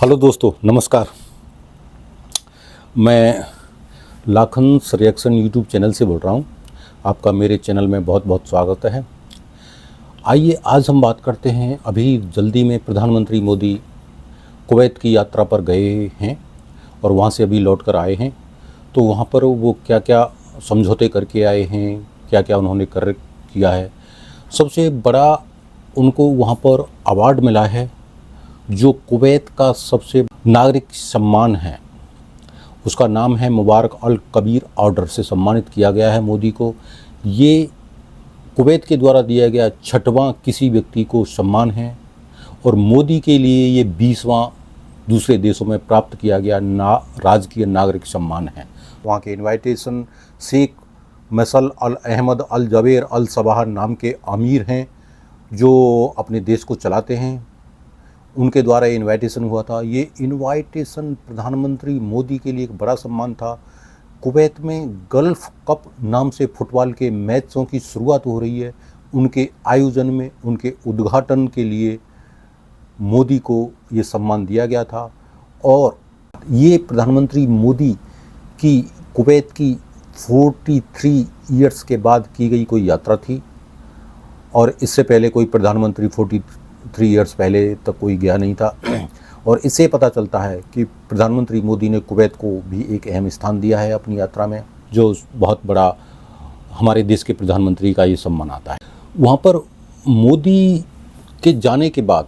Hello दोस्तों, नमस्कार। मैं लाखन रिएक्शन यूट्यूब चैनल से बोल रहा हूँ। आपका मेरे चैनल में बहुत बहुत स्वागत है। आइए आज हम बात करते हैं। अभी जल्दी में प्रधानमंत्री मोदी कुवैत की यात्रा पर गए हैं और वहाँ से अभी लौट कर आए हैं। तो वहाँ पर वो क्या क्या समझौते करके आए हैं, क्या क्या उन्होंने किया है। सबसे बड़ा उनको वहाँ पर अवार्ड मिला है, जो कुवैत का सबसे नागरिक सम्मान है। उसका नाम है मुबारक अल कबीर ऑर्डर से सम्मानित किया गया है मोदी को। ये कुवैत के द्वारा दिया गया 6वां किसी व्यक्ति को सम्मान है और मोदी के लिए ये 20वां दूसरे देशों में प्राप्त किया गया राजकीय नागरिक सम्मान है। वहाँ के इनवाइटेशन शेख मसल अल अहमद अल जबेर अल सबाह नाम के अमीर हैं, जो अपने देश को चलाते हैं। उनके द्वारा ये इनवाइटेशन हुआ था। ये इनवाइटेशन प्रधानमंत्री मोदी के लिए एक बड़ा सम्मान था। कुवैत में गल्फ कप नाम से फुटबॉल के मैचों की शुरुआत हो रही है। उनके आयोजन में, उनके उद्घाटन के लिए मोदी को ये सम्मान दिया गया था। और ये प्रधानमंत्री मोदी की कुवैत की 43 ईयर्स के बाद की गई कोई यात्रा थी और इससे पहले कोई प्रधानमंत्री 43 ईयर्स पहले तक कोई गया नहीं था। और इससे पता चलता है कि प्रधानमंत्री मोदी ने कुवैत को भी एक अहम स्थान दिया है अपनी यात्रा में, जो बहुत बड़ा हमारे देश के प्रधानमंत्री का ये सम्मान आता है। वहाँ पर मोदी के जाने के बाद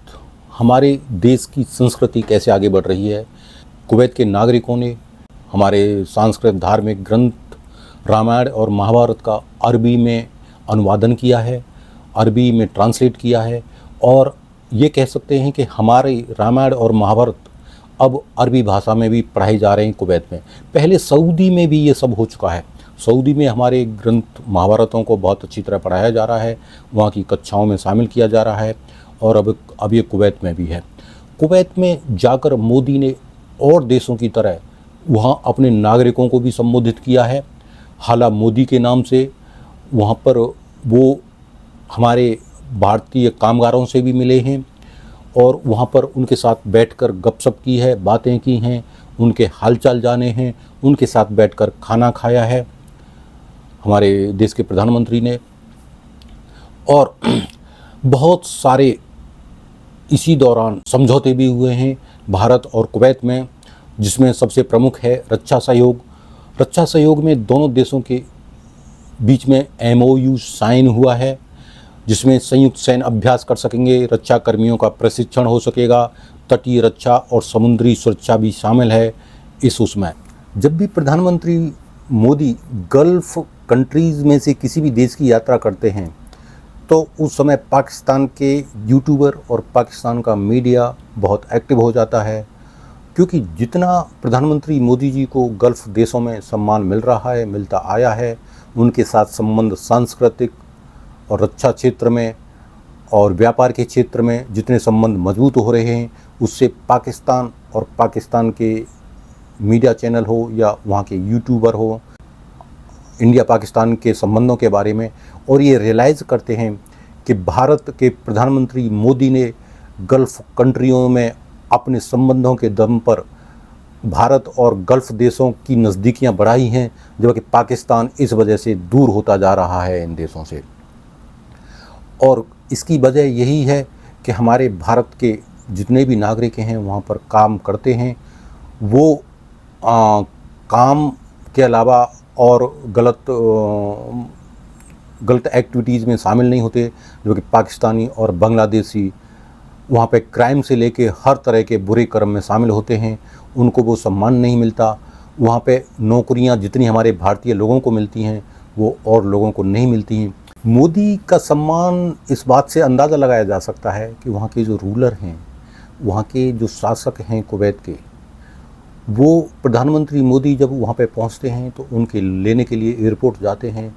हमारे देश की संस्कृति कैसे आगे बढ़ रही है। कुवैत के नागरिकों ने हमारे सांस्कृतिक धार्मिक ग्रंथ रामायण और महाभारत का अरबी में अनुवादन किया है, अरबी में ट्रांसलेट किया है। और ये कह सकते हैं कि हमारे रामायण और महाभारत अब अरबी भाषा में भी पढ़ाई जा रहे हैं कुवैत में। पहले सऊदी में भी ये सब हो चुका है। सऊदी में हमारे ग्रंथ महाभारतों को बहुत अच्छी तरह पढ़ाया जा रहा है, वहाँ की कक्षाओं में शामिल किया जा रहा है। और अब ये कुवैत में भी है। कुवैत में जाकर मोदी ने और देशों की तरह वहाँ अपने नागरिकों को भी संबोधित किया है। हाला मोदी के नाम से वहाँ पर वो हमारे भारतीय कामगारों से भी मिले हैं और वहाँ पर उनके साथ बैठकर गपशप की है, बातें की हैं, उनके हालचाल जाने हैं, उनके साथ बैठकर खाना खाया है हमारे देश के प्रधानमंत्री ने। और बहुत सारे इसी दौरान समझौते भी हुए हैं भारत और कुवैत में, जिसमें सबसे प्रमुख है रक्षा सहयोग। रक्षा सहयोग में दोनों देशों के बीच में MOU साइन हुआ है, जिसमें संयुक्त सैन्य अभ्यास कर सकेंगे, रक्षा कर्मियों का प्रशिक्षण हो सकेगा, तटीय रक्षा और समुद्री सुरक्षा भी शामिल है इस उसमें। जब भी प्रधानमंत्री मोदी गल्फ कंट्रीज़ में से किसी भी देश की यात्रा करते हैं तो उस समय पाकिस्तान के यूट्यूबर और पाकिस्तान का मीडिया बहुत एक्टिव हो जाता है, क्योंकि जितना प्रधानमंत्री मोदी जी को गल्फ देशों में सम्मान मिल रहा है, मिलता आया है, उनके साथ संबंध सांस्कृतिक और रक्षा क्षेत्र में और व्यापार के क्षेत्र में जितने संबंध मजबूत हो रहे हैं, उससे पाकिस्तान और पाकिस्तान के मीडिया चैनल हो या वहाँ के यूट्यूबर हो, इंडिया पाकिस्तान के संबंधों के बारे में और ये रियलाइज़ करते हैं कि भारत के प्रधानमंत्री मोदी ने गल्फ़ कंट्रियों में अपने संबंधों के दम पर भारत और गल्फ़ देशों की नज़दीकियाँ बढ़ाई हैं, जबकि पाकिस्तान इस वजह से दूर होता जा रहा है इन देशों से। और इसकी वजह यही है कि हमारे भारत के जितने भी नागरिक हैं वहाँ पर काम करते हैं, वो काम के अलावा और गलत एक्टिविटीज़ में शामिल नहीं होते, जो कि पाकिस्तानी और बांग्लादेशी वहाँ पे क्राइम से लेके हर तरह के बुरे कर्म में शामिल होते हैं। उनको वो सम्मान नहीं मिलता। वहाँ पे नौकरियाँ जितनी हमारे भारतीय लोगों को मिलती हैं वो और लोगों को नहीं मिलती हैं। मोदी का सम्मान इस बात से अंदाज़ा लगाया जा सकता है कि वहाँ के जो रूलर हैं, वहाँ के जो शासक हैं कुवैत के, वो प्रधानमंत्री मोदी जब वहाँ पे पहुँचते हैं तो उनके लेने के लिए एयरपोर्ट जाते हैं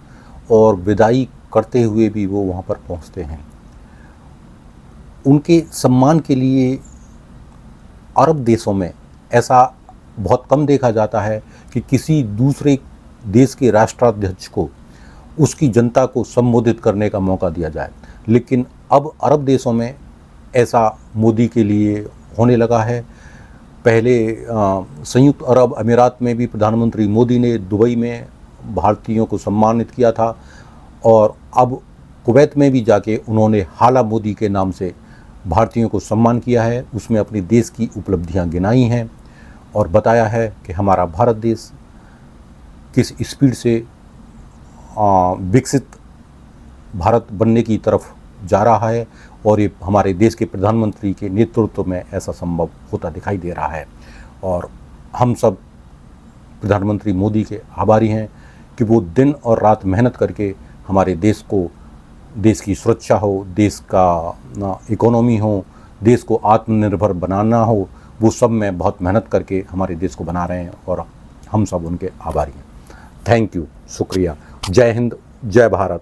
और विदाई करते हुए भी वो वहाँ पर पहुँचते हैं। उनके सम्मान के लिए अरब देशों में ऐसा बहुत कम देखा जाता है कि किसी दूसरे देश के राष्ट्राध्यक्ष को उसकी जनता को संबोधित करने का मौका दिया जाए, लेकिन अब अरब देशों में ऐसा मोदी के लिए होने लगा है। पहले संयुक्त अरब अमीरात में भी प्रधानमंत्री मोदी ने दुबई में भारतीयों को सम्मानित किया था, और अब कुवैत में भी जाके उन्होंने हाला मोदी के नाम से भारतीयों को सम्मान किया है। उसमें अपने देश की उपलब्धियां गिनाई हैं और बताया है कि हमारा भारत देश किस स्पीड से विकसित भारत बनने की तरफ जा रहा है, और ये हमारे देश के प्रधानमंत्री के नेतृत्व में ऐसा संभव होता दिखाई दे रहा है। और हम सब प्रधानमंत्री मोदी के आभारी हैं कि वो दिन और रात मेहनत करके हमारे देश को, देश की सुरक्षा हो, देश का इकोनॉमी हो, देश को आत्मनिर्भर बनाना हो, वो सब में बहुत मेहनत करके हमारे देश को बना रहे हैं, और हम सब उनके आभारी हैं। थैंक यू, शुक्रिया। जय हिंद, जय भारत।